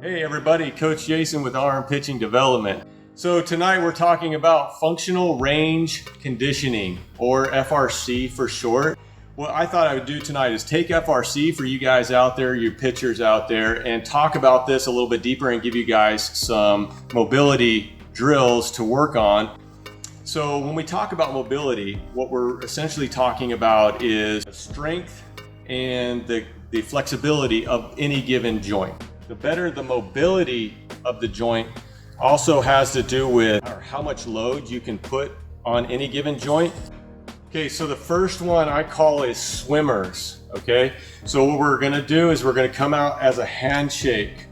Hey everybody, Coach Jason with Arm Pitching Development. So tonight we're talking about functional range conditioning, or FRC for short. What I thought I would do tonight is take FRC for you guys out there, you pitchers out there, and talk about this a little bit deeper and give you guys some mobility drills to work on. So when we talk about mobility, what we're essentially talking about is strength and the flexibility of any given joint. The better the mobility of the joint also has to do with how much load you can put on any given joint. Okay, so the first one I call is swimmers, okay? So what we're gonna do is we're gonna come out as a handshake.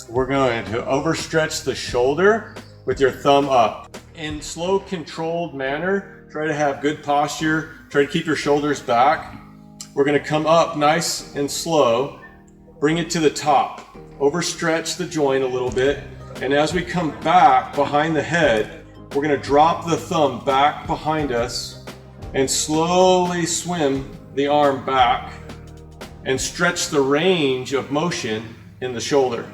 We're going to overstretch the shoulder with your thumb up. In slow, controlled manner, try to have good posture, try to keep your shoulders back. We're gonna come up nice and slow, bring it to the top. Overstretch the joint a little bit, and as we come back behind the head, we're going to drop the thumb back behind us and slowly swim the arm back and stretch the range of motion in the shoulder,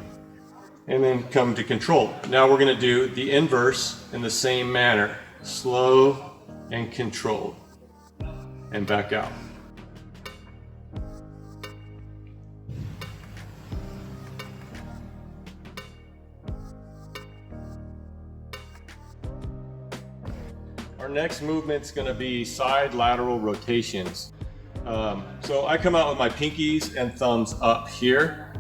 and then come to control. Now we're going to do the inverse in the same manner, slow and controlled, and back out. Our next movement's going to be side lateral rotations. So I come out with my pinkies and thumbs up here.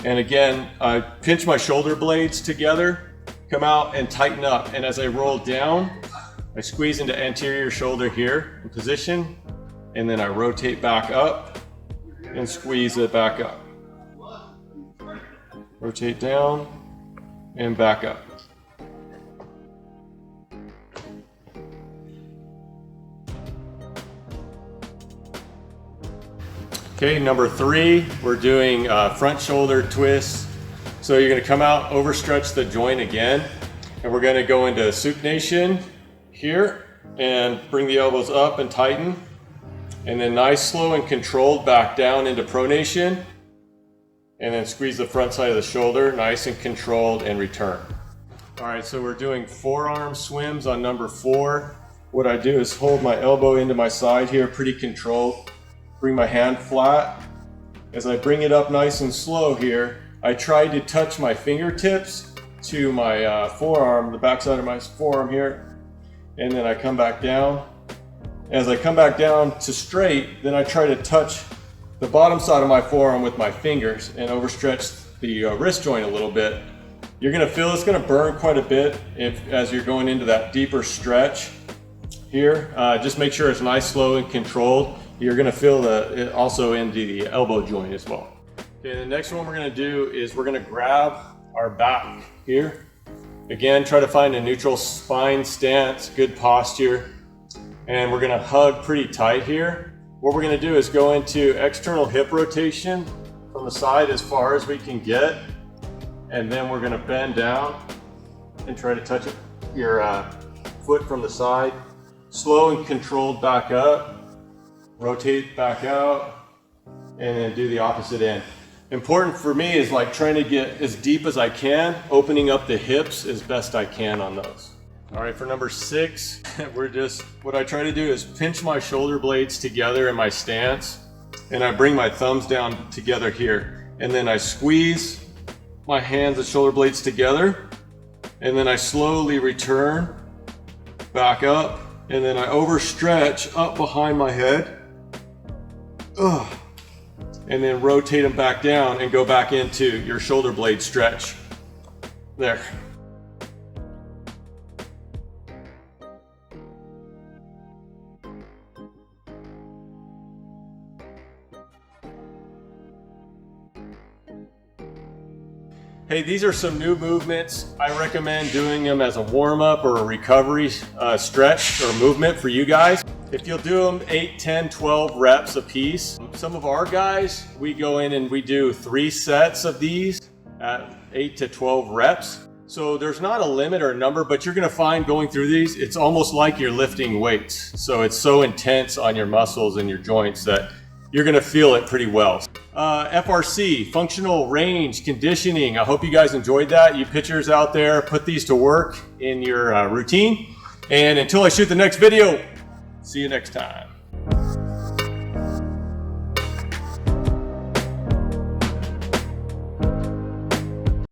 And again, I pinch my shoulder blades together, come out and tighten up. And as I roll down, I squeeze into anterior shoulder here in position. And then I rotate back up and squeeze it back up. Rotate down and back up. Okay, number 3, we're doing front shoulder twists. So you're gonna come out, overstretch the joint again, and we're gonna go into supination here and bring the elbows up and tighten. And then nice, slow, and controlled back down into pronation. And then squeeze the front side of the shoulder, nice and controlled, and return. All right, so we're doing forearm swims on number 4. What I do is hold my elbow into my side here, pretty controlled. Bring my hand flat. As I bring it up nice and slow here, I try to touch my fingertips to my forearm, the backside of my forearm here, and then I come back down. As I come back down to straight, then I try to touch the bottom side of my forearm with my fingers and overstretch the wrist joint a little bit. You're gonna feel it's gonna burn quite a bit as you're going into that deeper stretch here. Just make sure it's nice, slow, and controlled. You're gonna feel it also into the elbow joint as well. Okay, the next one we're gonna do is we're gonna grab our back here. Again, try to find a neutral spine stance, good posture, and we're gonna hug pretty tight here. What we're gonna do is go into external hip rotation from the side as far as we can get, and then we're gonna bend down and try to touch your foot from the side. Slow and controlled back up. Rotate back out, and then do the opposite end. Important for me is like trying to get as deep as I can, opening up the hips as best I can on those. All right, for number 6, what I try to do is pinch my shoulder blades together in my stance, and I bring my thumbs down together here, and then I squeeze my hands and shoulder blades together, and then I slowly return back up, and then I overstretch up behind my head. And then rotate them back down and go back into your shoulder blade stretch. There. Hey, these are some new movements. I recommend doing them as a warm-up or a recovery stretch or movement for you guys. If you'll do them 8, 10, 12 reps a piece. Some of our guys, we go in and we do 3 sets of these at 8 to 12 reps. So there's not a limit or a number, but you're gonna find going through these, it's almost like you're lifting weights. So it's so intense on your muscles and your joints that you're gonna feel it pretty well. FRC, functional range conditioning. I hope you guys enjoyed that. You pitchers out there, put these to work in your routine. And until I shoot the next video, see you next time.